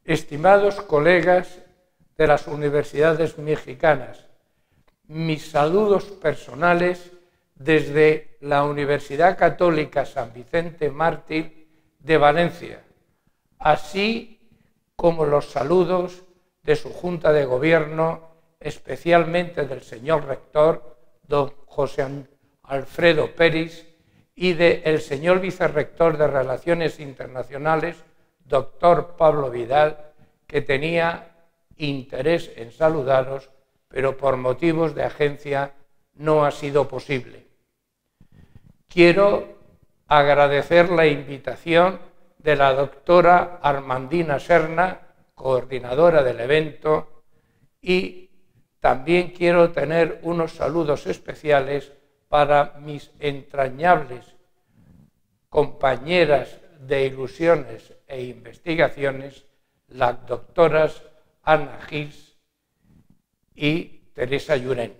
Estimados colegas de las universidades mexicanas, mis saludos personales desde la Universidad Católica San Vicente Mártir de Valencia, así como los saludos de su Junta de Gobierno, especialmente del señor rector, don José Alfredo Peris, y del señor vicerrector de Relaciones Internacionales, doctor Pablo Vidal, que tenía interés en saludaros, pero por motivos de agencia no ha sido posible. Quiero agradecer la invitación de la doctora Armandina Serna, coordinadora del evento, y también quiero tener unos saludos especiales para mis entrañables compañeras de ilusiones e investigaciones, las doctoras Ana Gils y Teresa Llurén.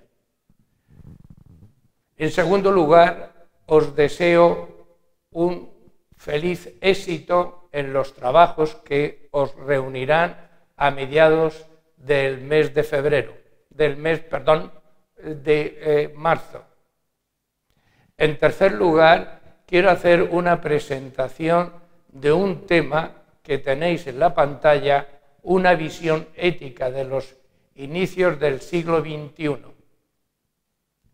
En segundo lugar, os deseo un feliz éxito en los trabajos que os reunirán a mediados del mes de febrero, de marzo. En tercer lugar, quiero hacer una presentación de un tema que tenéis en la pantalla, una visión ética de los inicios del siglo XXI.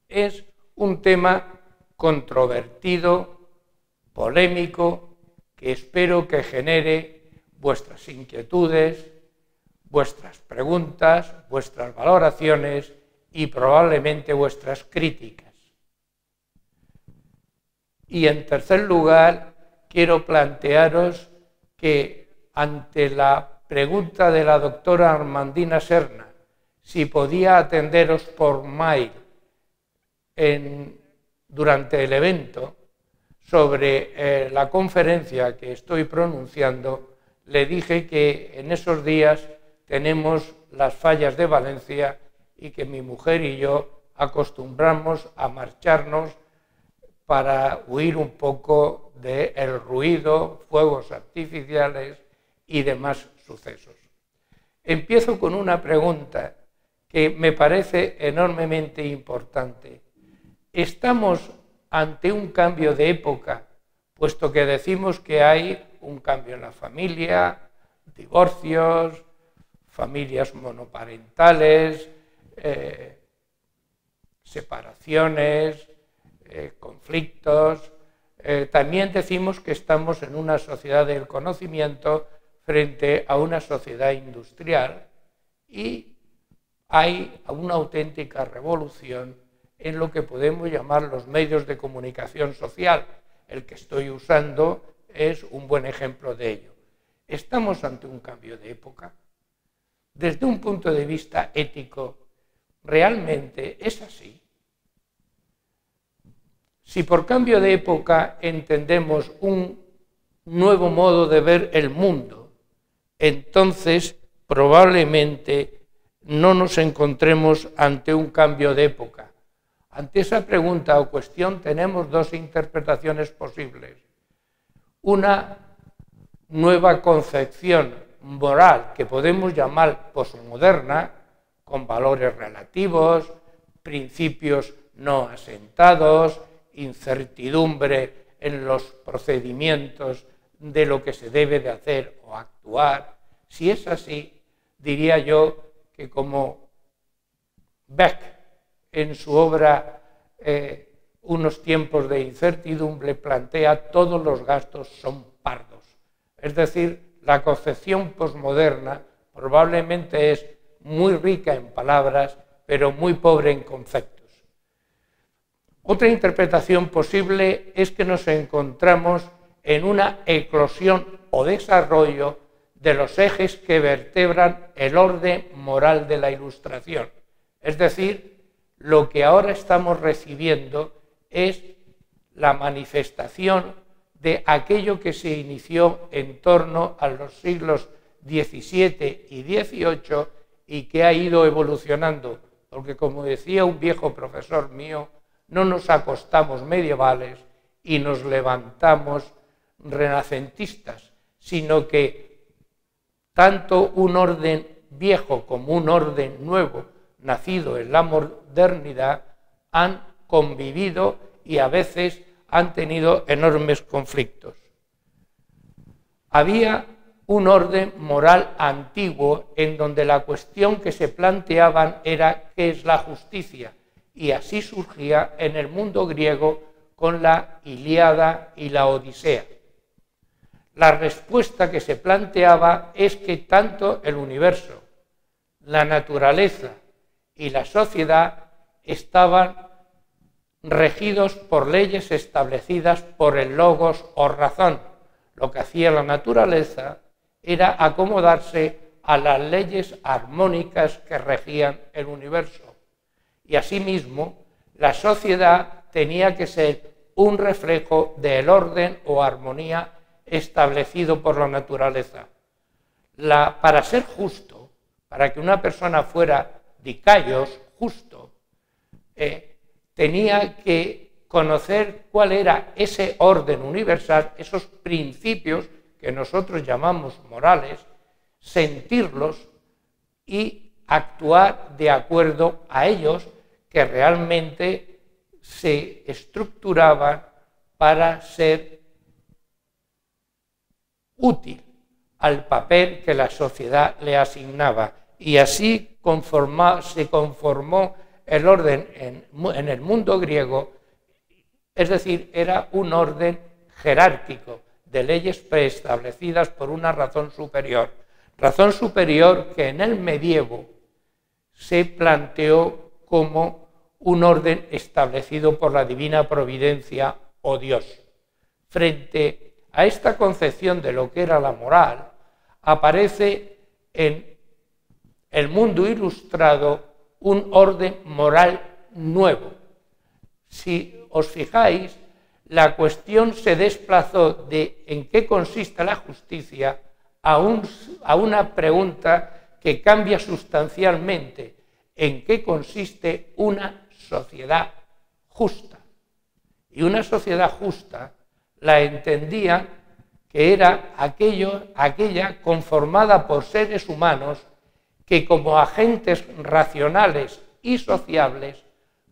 Es un tema controvertido, polémico, que espero que genere vuestras inquietudes, vuestras preguntas, vuestras valoraciones y probablemente vuestras críticas. Y en tercer lugar, quiero plantearos que ante la pregunta de la doctora Armandina Serna, si podía atenderos por mail durante el evento sobre la conferencia que estoy pronunciando, le dije que en esos días tenemos las fallas de Valencia y que mi mujer y yo acostumbramos a marcharnos para huir un poco del ruido, fuegos artificiales y demás sucesos. Empiezo con una pregunta que me parece enormemente importante. ¿Estamos ante un cambio de época, puesto que decimos que hay un cambio en la familia, divorcios, familias monoparentales, separaciones, conflictos? También decimos que estamos en una sociedad del conocimiento frente a una sociedad industrial y hay una auténtica revolución en lo que podemos llamar los medios de comunicación social. El que estoy usando es un buen ejemplo de ello. ¿Estamos ante un cambio de época? Desde un punto de vista ético, ¿realmente es así? Si por cambio de época entendemos un nuevo modo de ver el mundo, entonces probablemente no nos encontremos ante un cambio de época. Ante esa pregunta o cuestión tenemos dos interpretaciones posibles. Una nueva concepción moral que podemos llamar posmoderna, con valores relativos, principios no asentados, incertidumbre en los procedimientos de lo que se debe de hacer o actuar. Si es así, diría yo que como Beck en su obra Unos tiempos de incertidumbre plantea, todos los gastos son pardos. Es decir, la concepción posmoderna probablemente es muy rica en palabras, pero muy pobre en conceptos. Otra interpretación posible es que nos encontramos en una eclosión o desarrollo de los ejes que vertebran el orden moral de la Ilustración. Es decir, lo que ahora estamos recibiendo es la manifestación de aquello que se inició en torno a los siglos XVII y XVIII y que ha ido evolucionando, porque como decía un viejo profesor mío, no nos acostamos medievales y nos levantamos renacentistas, sino que tanto un orden viejo como un orden nuevo, nacido en la modernidad, han convivido y a veces han tenido enormes conflictos. Había un orden moral antiguo en donde la cuestión que se planteaban era ¿qué es la justicia? Y así surgía en el mundo griego con la Ilíada y la Odisea. La respuesta que se planteaba es que tanto el universo, la naturaleza y la sociedad estaban regidos por leyes establecidas por el logos o razón. Lo que hacía la naturaleza era acomodarse a las leyes armónicas que regían el universo. Y asimismo, la sociedad tenía que ser un reflejo del orden o armonía establecido por la naturaleza. Para ser justo, para que una persona fuera dikaios, justo, tenía que conocer cuál era ese orden universal, esos principios que nosotros llamamos morales, sentirlos y actuar de acuerdo a ellos, que realmente se estructuraban para ser útil al papel que la sociedad le asignaba. Y así se conformó el orden en el mundo griego, es decir, era un orden jerárquico de leyes preestablecidas por una razón superior que en el medievo se planteó como un orden establecido por la divina providencia o Dios. Frente a esta concepción de lo que era la moral, aparece en el mundo ilustrado un orden moral nuevo. Si os fijáis, la cuestión se desplazó de en qué consiste la justicia a una pregunta que cambia sustancialmente: en qué consiste una sociedad justa. Y una sociedad justa la entendían que era aquella conformada por seres humanos que como agentes racionales y sociables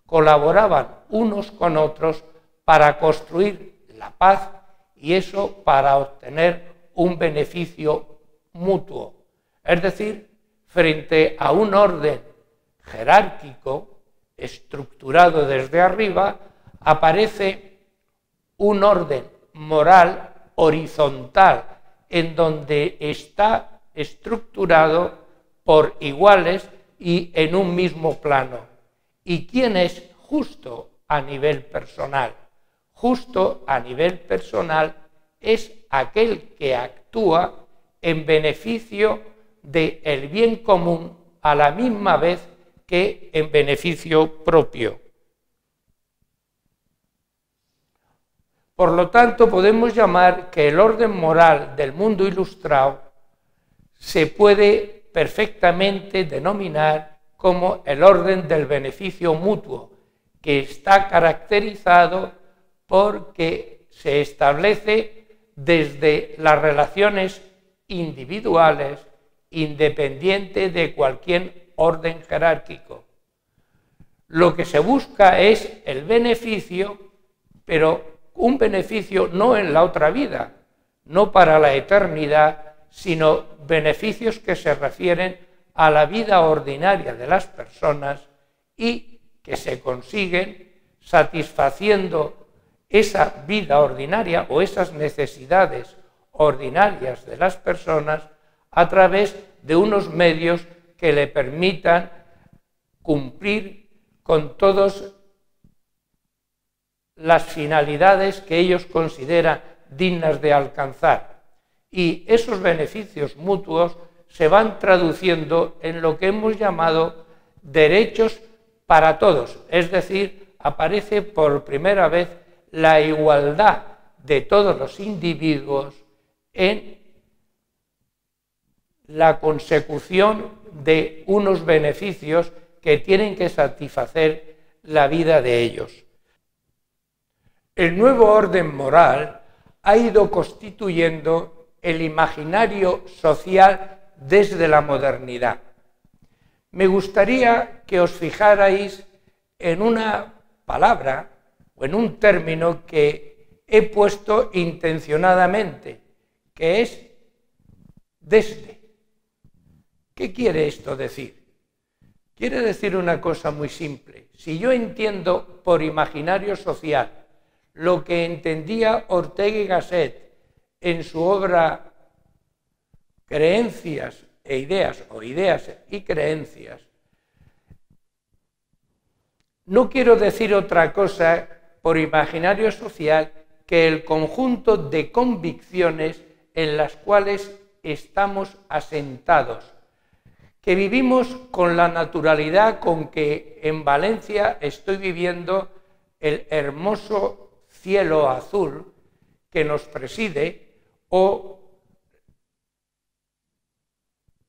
colaboraban unos con otros para construir la paz, y eso para obtener un beneficio mutuo. Es decir, frente a un orden jerárquico estructurado desde arriba, aparece un orden moral horizontal en donde está estructurado por iguales y en un mismo plano. ¿Y quién es justo a nivel personal? Justo a nivel personal es aquel que actúa en beneficio del bien común a la misma vez que en beneficio propio. Por lo tanto, podemos llamar que el orden moral del mundo ilustrado se puede perfectamente denominar como el orden del beneficio mutuo, que está caracterizado porque se establece desde las relaciones individuales, independiente de cualquier orden jerárquico. Lo que se busca es el beneficio, pero un beneficio no en la otra vida, no para la eternidad, sino beneficios que se refieren a la vida ordinaria de las personas y que se consiguen satisfaciendo esa vida ordinaria o esas necesidades ordinarias de las personas a través de unos medios que le permitan cumplir con todas las finalidades que ellos consideran dignas de alcanzar. Y esos beneficios mutuos se van traduciendo en lo que hemos llamado derechos para todos, es decir, aparece por primera vez la igualdad de todos los individuos en la consecución de unos beneficios que tienen que satisfacer la vida de ellos. El nuevo orden moral ha ido constituyendo el imaginario social desde la modernidad. Me gustaría que os fijarais en una palabra o en un término que he puesto intencionadamente, que es desde. ¿Qué quiere esto decir? Quiere decir una cosa muy simple. Si yo entiendo por imaginario social lo que entendía Ortega y Gasset en su obra Creencias e Ideas, o Ideas y Creencias, no quiero decir otra cosa por imaginario social que el conjunto de convicciones en las cuales estamos asentados, que vivimos con la naturalidad con que en Valencia estoy viviendo el hermoso cielo azul que nos preside o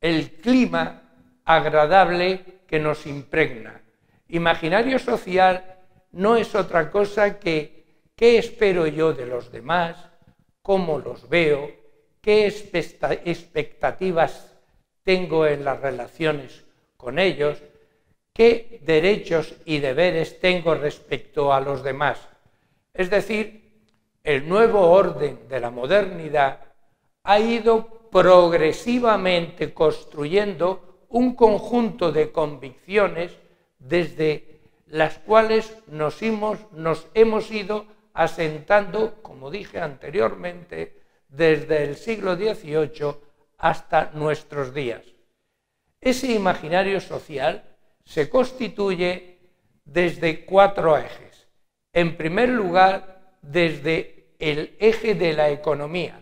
el clima agradable que nos impregna. Imaginario social no es otra cosa que qué espero yo de los demás, cómo los veo, qué expectativas tengo en las relaciones con ellos, qué derechos y deberes tengo respecto a los demás. Es decir, el nuevo orden de la modernidad ha ido progresivamente construyendo un conjunto de convicciones desde las cuales nos hemos ido asentando, como dije anteriormente, desde el siglo XVIII hasta nuestros días. Ese imaginario social se constituye desde 4 ejes. En primer lugar, desde el eje de la economía.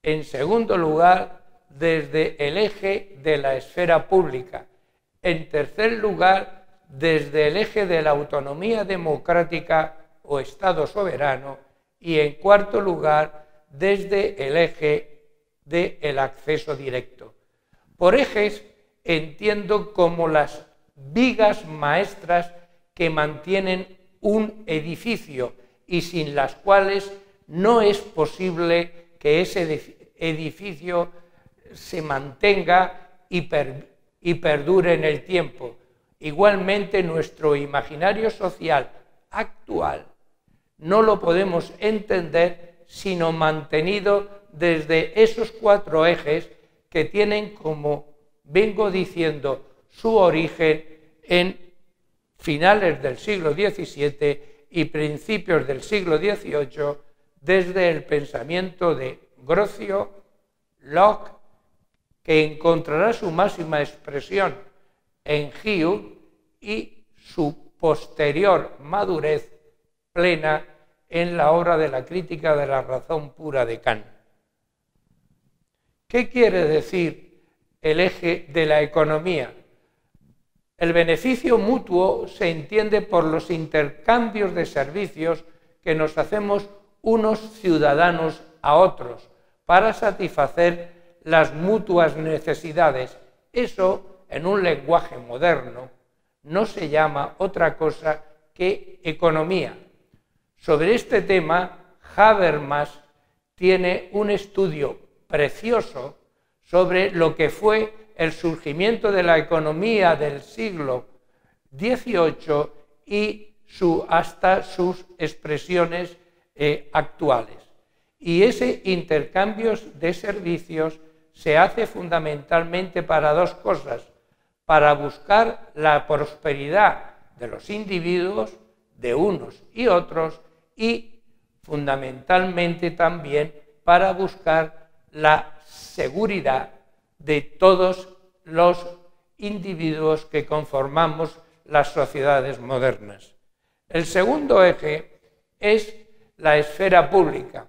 En segundo lugar, desde el eje de la esfera pública. En tercer lugar, desde el eje de la autonomía democrática o Estado soberano. Y en cuarto lugar, desde el eje del acceso directo. Por ejes entiendo como las vigas maestras que mantienen un edificio y sin las cuales no es posible que ese edificio se mantenga y perdure en el tiempo. Igualmente, nuestro imaginario social actual no lo podemos entender sino mantenido desde esos 4 ejes que tienen, como vengo diciendo, su origen en finales del siglo XVII y principios del siglo XVIII, desde el pensamiento de Grocio, Locke, que encontrará su máxima expresión en Hume y su posterior madurez plena en la obra de la crítica de la razón pura de Kant. ¿Qué quiere decir el eje de la economía? El beneficio mutuo se entiende por los intercambios de servicios que nos hacemos unos ciudadanos a otros para satisfacer las mutuas necesidades. Eso, en un lenguaje moderno, no se llama otra cosa que economía. Sobre este tema, Habermas tiene un estudio precioso sobre lo que fue el surgimiento de la economía del siglo XVIII y hasta sus expresiones actuales. Y ese intercambio de servicios se hace fundamentalmente para 2 cosas: para buscar la prosperidad de los individuos, de unos y otros, y fundamentalmente también para buscar la seguridad de todos los individuos que conformamos las sociedades modernas. El segundo eje es la esfera pública.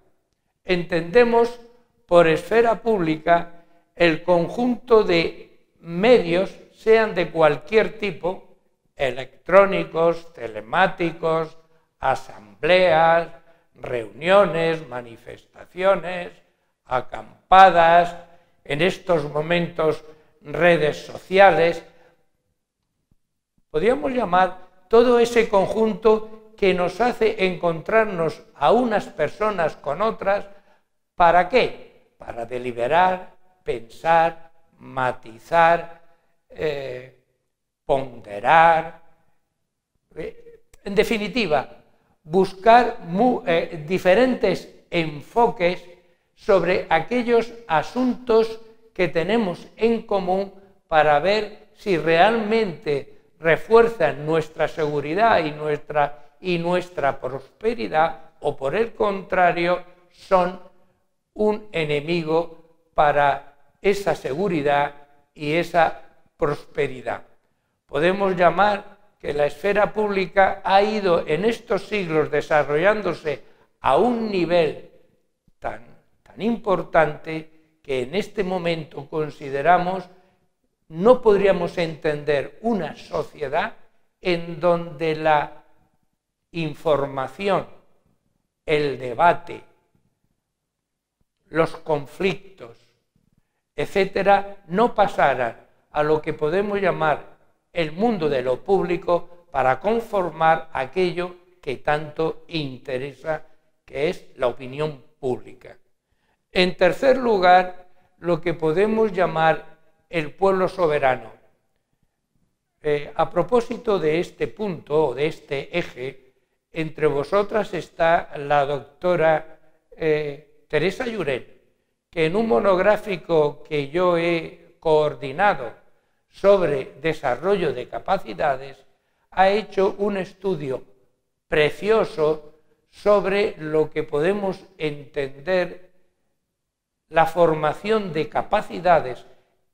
Entendemos por esfera pública el conjunto de medios, sean de cualquier tipo, electrónicos, telemáticos, asambleas, reuniones, manifestaciones, acampadas, en estos momentos redes sociales. Podríamos llamar todo ese conjunto que nos hace encontrarnos a unas personas con otras. ¿Para qué? Para deliberar, pensar, matizar, ponderar, en definitiva, buscar diferentes enfoques sobre aquellos asuntos que tenemos en común para ver si realmente refuerzan nuestra seguridad y nuestra prosperidad, o por el contrario son un enemigo para esa seguridad y esa prosperidad. Podemos llamar que la esfera pública ha ido en estos siglos desarrollándose a un nivel tan importante que en este momento consideramos no podríamos entender una sociedad en donde la información, el debate, los conflictos, etcétera, no pasaran a lo que podemos llamar el mundo de lo público para conformar aquello que tanto interesa, que es la opinión pública. En tercer lugar, lo que podemos llamar el pueblo soberano. A propósito de este punto, o de este eje, entre vosotras está la doctora Teresa Llurén, que en un monográfico que yo he coordinado sobre desarrollo de capacidades, ha hecho un estudio precioso sobre lo que podemos entender la formación de capacidades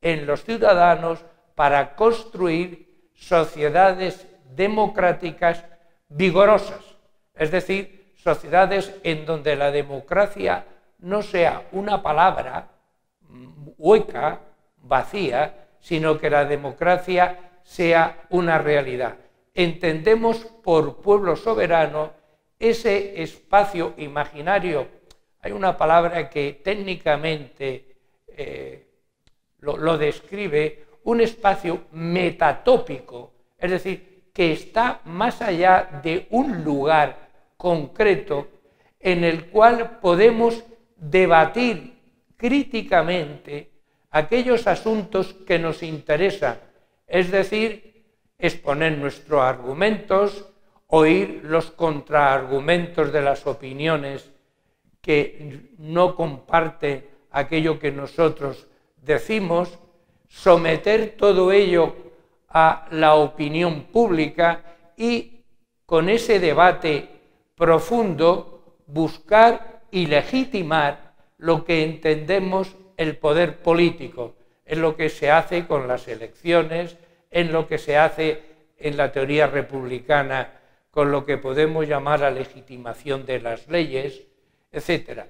en los ciudadanos para construir sociedades democráticas vigorosas, es decir, sociedades en donde la democracia no sea una palabra hueca, vacía, sino que la democracia sea una realidad. Entendemos por pueblo soberano ese espacio imaginario. Hay una palabra que técnicamente lo describe, un espacio metatópico, es decir, que está más allá de un lugar concreto en el cual podemos debatir críticamente aquellos asuntos que nos interesan, es decir, exponer nuestros argumentos, oír los contraargumentos de las opiniones que no comparten aquello que nosotros decimos, someter todo ello a la opinión pública y con ese debate profundo buscar y legitimar lo que entendemos el poder político, en lo que se hace con las elecciones, en lo que se hace en la teoría republicana con lo que podemos llamar la legitimación de las leyes, etc.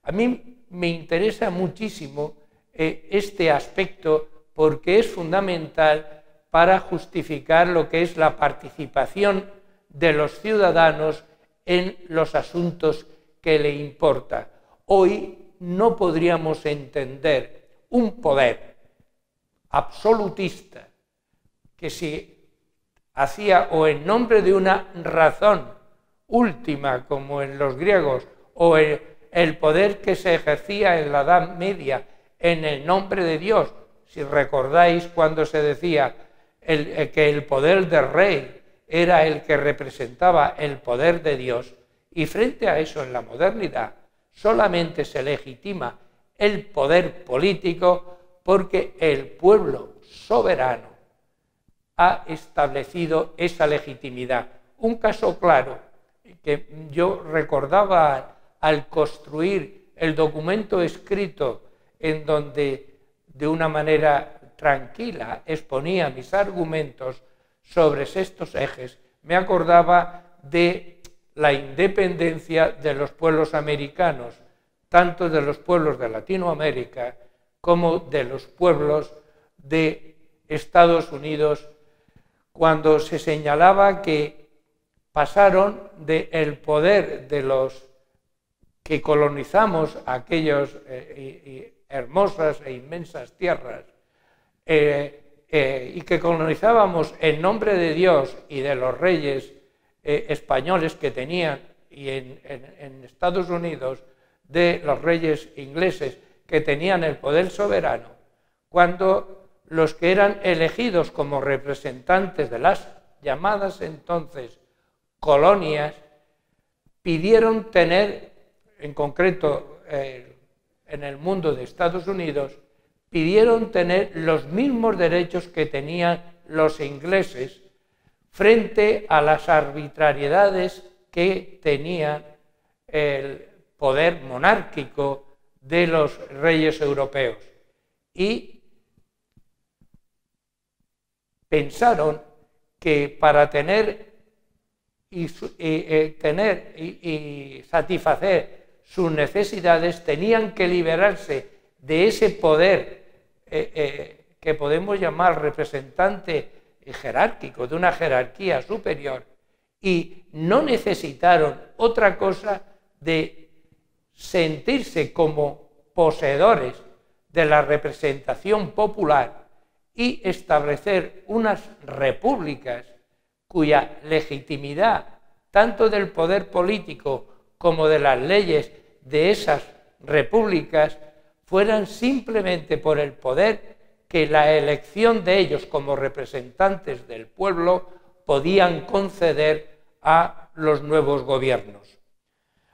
A mí me interesa muchísimo este aspecto porque es fundamental para justificar lo que es la participación de los ciudadanos en los asuntos que le importan. Hoy no podríamos entender un poder absolutista que se hacía o en nombre de una razón última, como en los griegos, o el poder que se ejercía en la Edad Media en el nombre de Dios. Si recordáis cuando se decía que el poder del rey era el que representaba el poder de Dios, y frente a eso en la modernidad solamente se legitima el poder político porque el pueblo soberano ha establecido esa legitimidad. Un caso claro que yo recordaba al construir el documento escrito en donde de una manera tranquila exponía mis argumentos sobre estos ejes, me acordaba de la independencia de los pueblos americanos, tanto de los pueblos de Latinoamérica como de los pueblos de Estados Unidos, cuando se señalaba que pasaron del poder de los que colonizamos aquellas hermosas e inmensas tierras y que colonizábamos en nombre de Dios y de los reyes españoles que tenían, y en Estados Unidos de los reyes ingleses que tenían el poder soberano, cuando los que eran elegidos como representantes de las llamadas entonces colonias pidieron tener, en concreto en el mundo de Estados Unidos, pidieron tener los mismos derechos que tenían los ingleses frente a las arbitrariedades que tenía el poder monárquico de los reyes europeos. Y pensaron que para tener y satisfacer sus necesidades tenían que liberarse de ese poder que podemos llamar representante jerárquico, de una jerarquía superior, y no necesitaron otra cosa de sentirse como poseedores de la representación popular y establecer unas repúblicas cuya legitimidad, tanto del poder político como de las leyes de esas repúblicas, fueran simplemente por el poder que la elección de ellos como representantes del pueblo podían conceder a los nuevos gobiernos.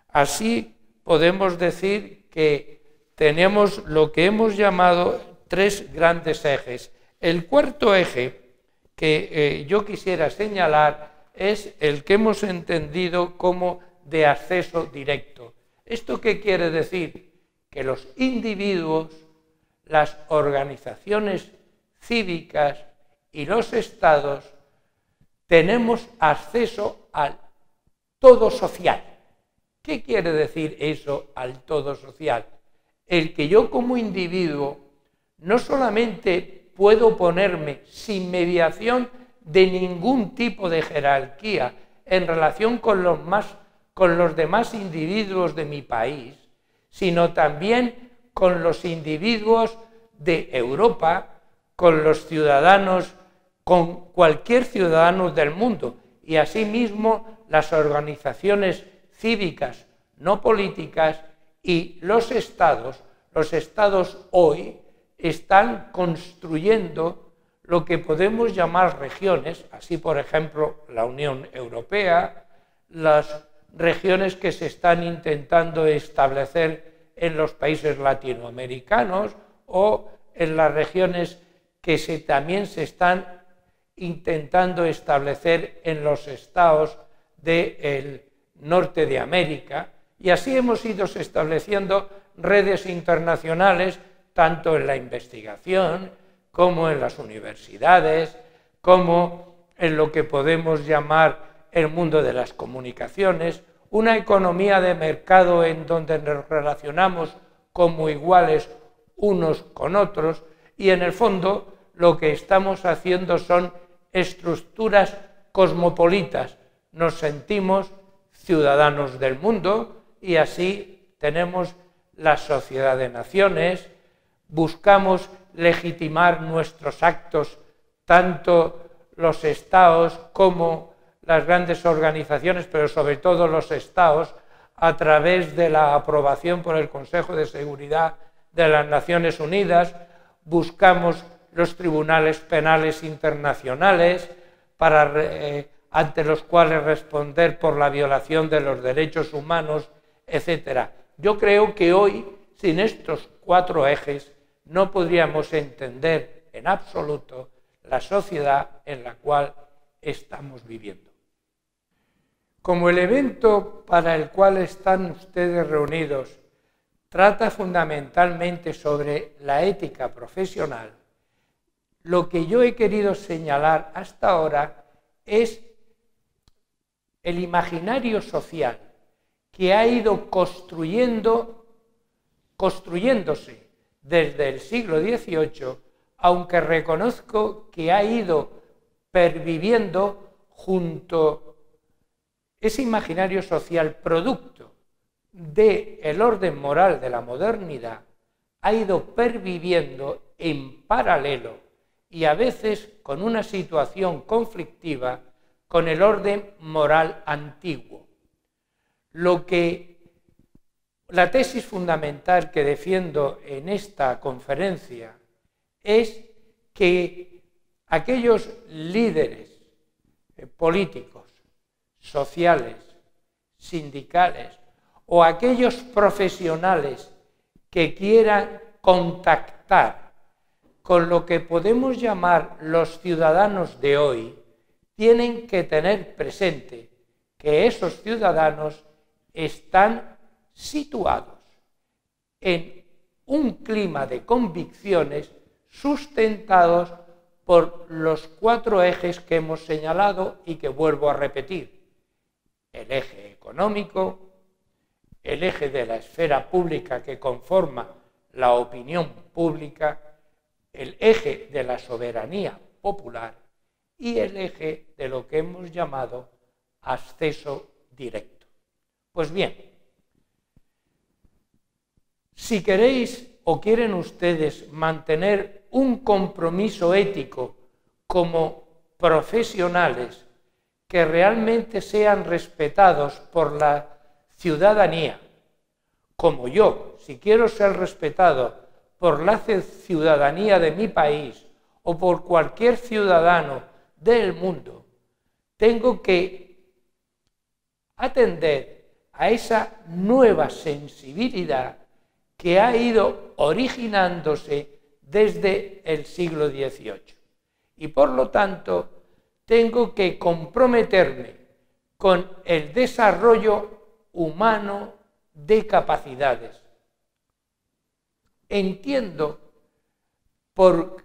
Así podemos decir que tenemos lo que hemos llamado tres grandes ejes. El cuarto eje que yo quisiera señalar es el que hemos entendido como de acceso directo. ¿Esto qué quiere decir? Que los individuos, las organizaciones cívicas y los estados tenemos acceso al todo social. ¿Qué quiere decir eso, al todo social? El que yo como individuo no solamente puedo ponerme sin mediación de ningún tipo de jerarquía en relación con los demás individuos de mi país, sino también con los individuos de Europa, con los ciudadanos, con cualquier ciudadano del mundo, y asimismo las organizaciones cívicas no políticas y los estados. Los estados hoy están construyendo lo que podemos llamar regiones, así por ejemplo la Unión Europea, las regiones que se están intentando establecer en los países latinoamericanos o en las regiones que también se están intentando establecer en los estados del norte de América, y así hemos ido estableciendo redes internacionales tanto en la investigación como en las universidades, como en lo que podemos llamar el mundo de las comunicaciones, una economía de mercado en donde nos relacionamos como iguales unos con otros, y en el fondo lo que estamos haciendo son estructuras cosmopolitas. Nos sentimos ciudadanos del mundo y así tenemos la sociedad de naciones, buscamos legitimar nuestros actos, tanto los estados como las grandes organizaciones, pero sobre todo los estados, a través de la aprobación por el Consejo de Seguridad de las Naciones Unidas. Buscamos los tribunales penales internacionales ante los cuales responder por la violación de los derechos humanos, etc. Yo creo que hoy, sin estos cuatro ejes, no podríamos entender en absoluto la sociedad en la cual estamos viviendo. Como el evento para el cual están ustedes reunidos trata fundamentalmente sobre la ética profesional, lo que yo he querido señalar hasta ahora es el imaginario social que ha ido construyéndose desde el siglo XVIII, aunque reconozco que ha ido perviviendo junto ese imaginario social producto del orden moral de la modernidad, ha ido perviviendo en paralelo y a veces con una situación conflictiva con el orden moral antiguo. La tesis fundamental que defiendo en esta conferencia es que aquellos líderes políticos, sociales, sindicales o aquellos profesionales que quieran contactar con lo que podemos llamar los ciudadanos de hoy, tienen que tener presente que esos ciudadanos están situados en un clima de convicciones sustentados por los 4 ejes que hemos señalado y que vuelvo a repetir. El eje económico, el eje de la esfera pública que conforma la opinión pública, el eje de la soberanía popular y el eje de lo que hemos llamado acceso directo. Pues bien, si queréis o quieren ustedes mantener un compromiso ético como profesionales que realmente sean respetados por la ciudadanía, como yo, si quiero ser respetado por la ciudadanía de mi país o por cualquier ciudadano del mundo, tengo que atender a esa nueva sensibilidad que ha ido originándose desde el siglo XVIII. Y por lo tanto, tengo que comprometerme con el desarrollo humano de capacidades. Entiendo por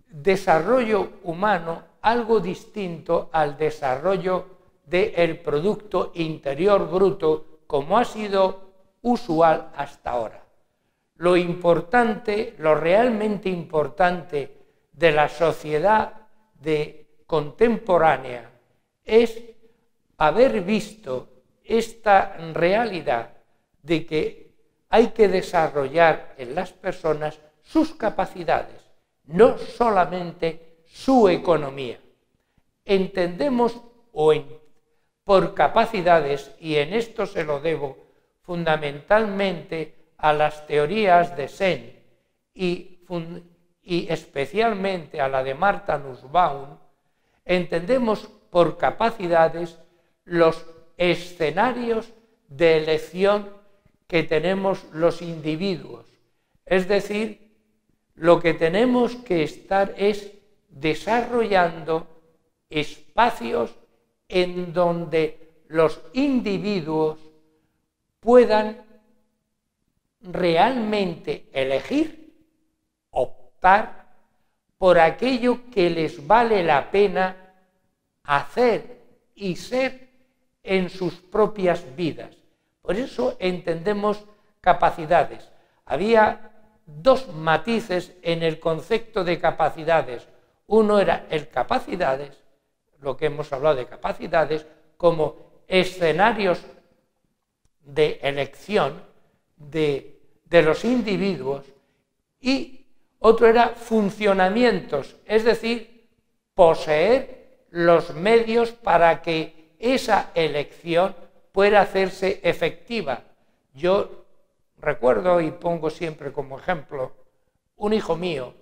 desarrollo humano algo distinto al desarrollo del Producto Interior Bruto, como ha sido usual hasta ahora. Lo importante, lo realmente importante de la sociedad contemporánea es haber visto esta realidad de que hay que desarrollar en las personas sus capacidades, no solamente su economía. Entendemos por capacidades, y en esto se lo debo fundamentalmente a las teorías de Sen y especialmente a la de Martha Nussbaum, entendemos por capacidades los escenarios de elección que tenemos los individuos. Es decir, lo que tenemos que estar es desarrollando espacios en donde los individuos puedan realmente elegir, optar por aquello que les vale la pena hacer y ser en sus propias vidas. Por eso entendemos capacidades. Había 2 matices en el concepto de capacidades. Uno era el capacidades, lo que hemos hablado de capacidades, como escenarios de elección de los individuos, y otro era funcionamientos, es decir, poseer los medios para que esa elección pueda hacerse efectiva. Yo recuerdo y pongo siempre como ejemplo, un hijo mío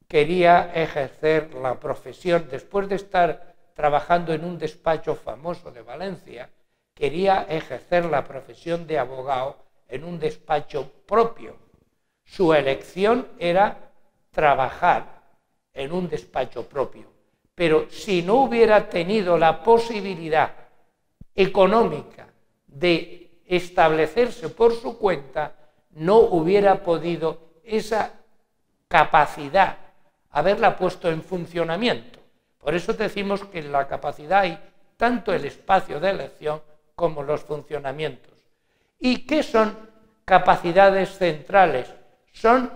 quería ejercer la profesión, después de estar trabajando en un despacho famoso de Valencia, quería ejercer la profesión de abogado en un despacho propio. Su elección era trabajar en un despacho propio, pero si no hubiera tenido la posibilidad económica de establecerse por su cuenta, no hubiera podido esa capacidad haberla puesto en funcionamiento. Por eso decimos que en la capacidad hay tanto el espacio de elección como los funcionamientos. ¿Y qué son capacidades centrales? Son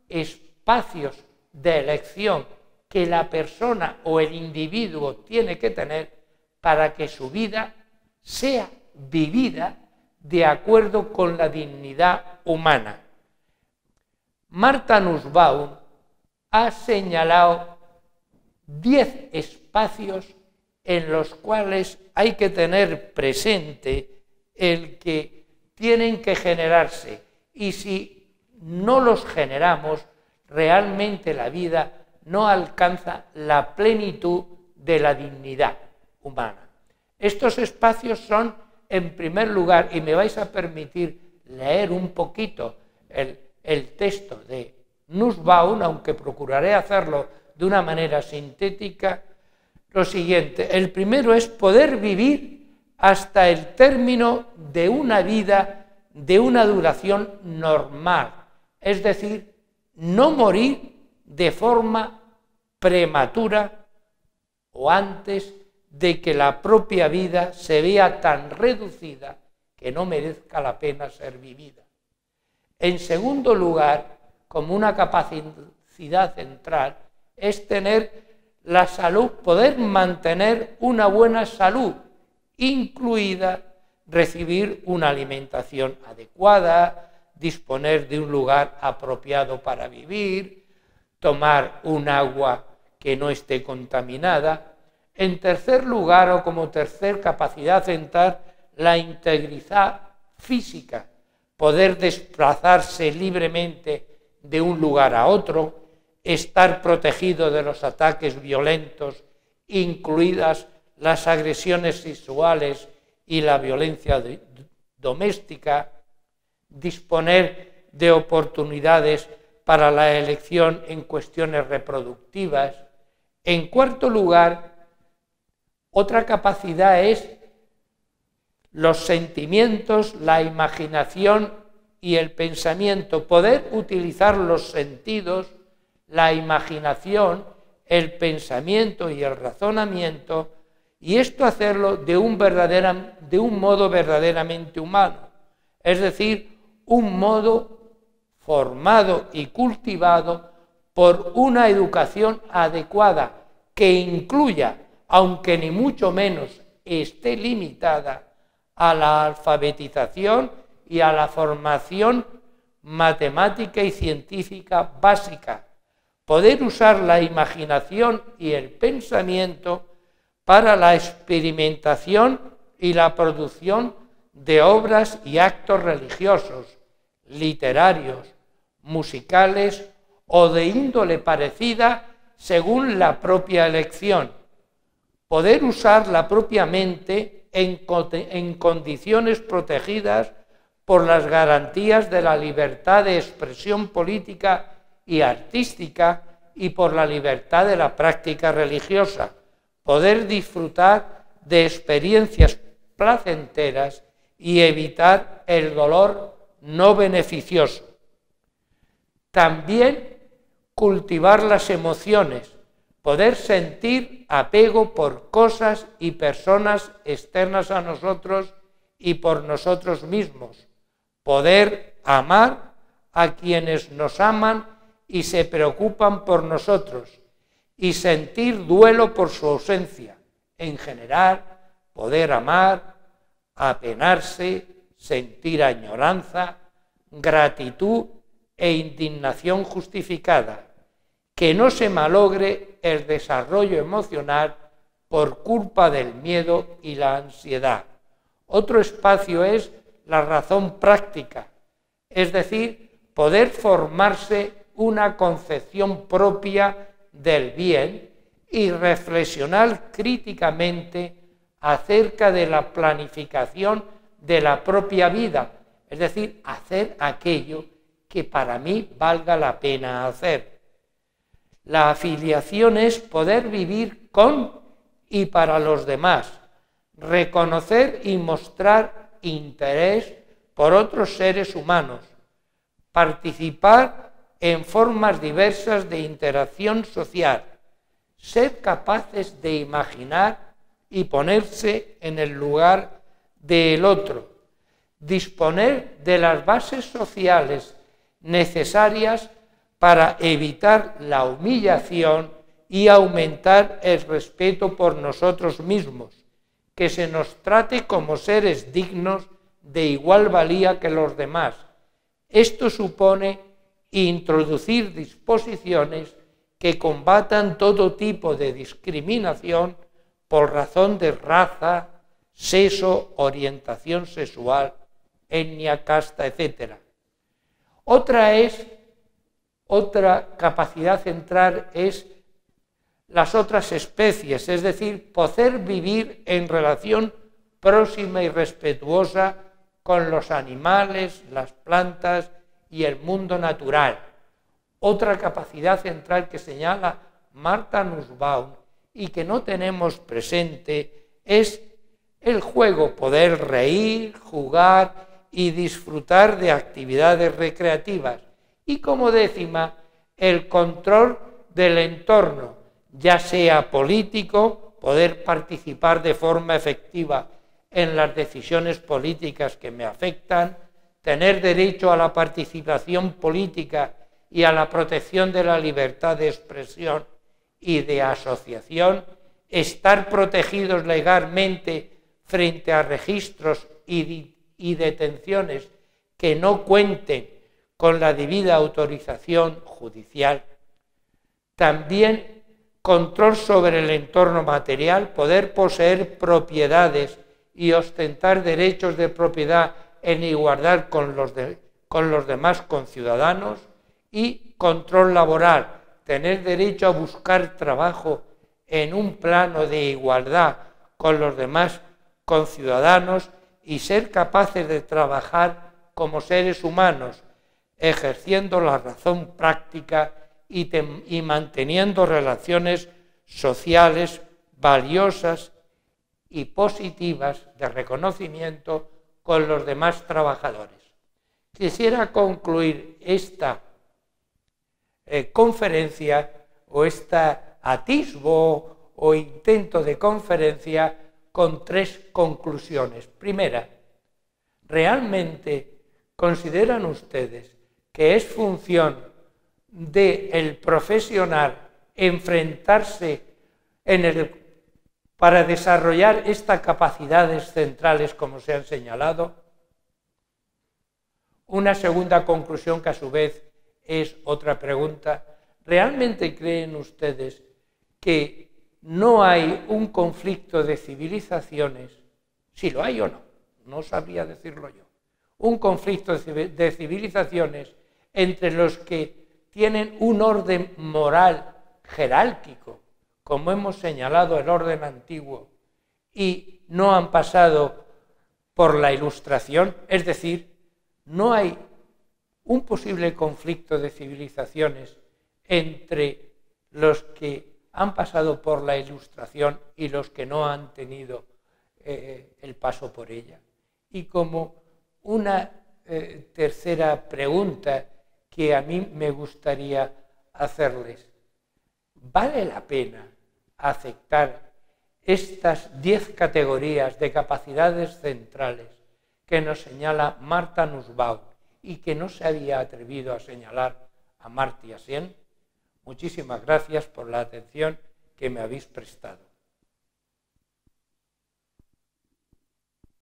espacios de elección que la persona o el individuo tiene que tener para que su vida sea vivida de acuerdo con la dignidad humana. Martha Nussbaum ha señalado 10 espacios en los cuales hay que tener presente el que tienen que generarse, y si no los generamos, realmente la vida no alcanza la plenitud de la dignidad humana. Estos espacios son, en primer lugar, y me vais a permitir leer un poquito el texto de Nussbaum, aunque procuraré hacerlo de una manera sintética, lo siguiente. El primero es poder vivir hasta el término de una vida de una duración normal, es decir, no morir de forma prematura o antes de que la propia vida se vea tan reducida que no merezca la pena ser vivida. En segundo lugar, como una capacidad central, es tener la salud, poder mantener una buena salud, incluida recibir una alimentación adecuada, disponer de un lugar apropiado para vivir, tomar un agua que no esté contaminada. En tercer lugar, o como tercer capacidad central, la integridad física, poder desplazarse libremente de un lugar a otro, estar protegido de los ataques violentos, incluidas las agresiones sexuales y la violencia doméstica, disponer de oportunidades para la elección en cuestiones reproductivas. En cuarto lugar, otra capacidad es los sentimientos, la imaginación y el pensamiento, poder utilizar los sentidos, la imaginación, el pensamiento y el razonamiento, y esto hacerlo de un modo verdaderamente humano, es decir, un modo formado y cultivado por una educación adecuada que incluya, aunque ni mucho menos esté limitada, a la alfabetización y a la formación matemática y científica básica, poder usar la imaginación y el pensamiento para la experimentación y la producción de obras y actos religiosos, literarios, musicales o de índole parecida según la propia elección. Poder usar la propia mente en condiciones protegidas por las garantías de la libertad de expresión política y artística y por la libertad de la práctica religiosa, poder disfrutar de experiencias placenteras y evitar el dolor no beneficioso. También cultivar las emociones, poder sentir apego por cosas y personas externas a nosotros y por nosotros mismos, poder amar a quienes nos aman y se preocupan por nosotros, y sentir duelo por su ausencia. En general, poder amar, apenarse, sentir añoranza, gratitud e indignación justificada, que no se malogre el desarrollo emocional por culpa del miedo y la ansiedad. Otro espacio es la razón práctica, es decir, poder formarse una concepción propia del bien y reflexionar críticamente acerca de la planificación de la propia vida, es decir, hacer aquello que para mí valga la pena hacer. La afiliación es poder vivir con y para los demás, reconocer y mostrar interés por otros seres humanos, participar en formas diversas de interacción social, ser capaces de imaginar y ponerse en el lugar del otro, disponer de las bases sociales necesarias para evitar la humillación y aumentar el respeto por nosotros mismos, que se nos trate como seres dignos de igual valía que los demás. Esto supone introducir disposiciones que combatan todo tipo de discriminación por razón de raza, sexo, orientación sexual, etnia, casta, etc. Otra capacidad central es las otras especies, es decir, poder vivir en relación próxima y respetuosa con los animales, las plantas y el mundo natural. Otra capacidad central que señala Martha Nussbaum y que no tenemos presente es el juego, poder reír, jugar y disfrutar de actividades recreativas. Y como décima, el control del entorno, ya sea político, poder participar de forma efectiva en las decisiones políticas que me afectan, tener derecho a la participación política y a la protección de la libertad de expresión y de asociación, estar protegidos legalmente frente a registros y detenciones que no cuenten con la debida autorización judicial. También control sobre el entorno material, poder poseer propiedades y ostentar derechos de propiedad en igualdad con los demás conciudadanos, y control laboral, tener derecho a buscar trabajo en un plano de igualdad con los demás conciudadanos y ser capaces de trabajar como seres humanos, ejerciendo la razón práctica y manteniendo relaciones sociales valiosas y positivas de reconocimiento con los demás trabajadores. Quisiera concluir esta conferencia o este atisbo o intento de conferencia con tres conclusiones. Primera, ¿realmente consideran ustedes que es función del profesional enfrentarse para desarrollar estas capacidades centrales como se han señalado? Una segunda conclusión que a su vez es otra pregunta. ¿Realmente creen ustedes que no hay un conflicto de civilizaciones? Si lo hay o no, no sabría decirlo yo. Un conflicto de civilizaciones entre los que tienen un orden moral jerárquico, como hemos señalado el orden antiguo, y no han pasado por la Ilustración, es decir, no hay un posible conflicto de civilizaciones entre los que han pasado por la Ilustración y los que no han tenido el paso por ella. Y como una tercera pregunta que a mí me gustaría hacerles, ¿vale la pena aceptar estas 10 categorías de capacidades centrales que nos señala Martha Nussbaum y que no se había atrevido a señalar Amartya Sen? Muchísimas gracias por la atención que me habéis prestado.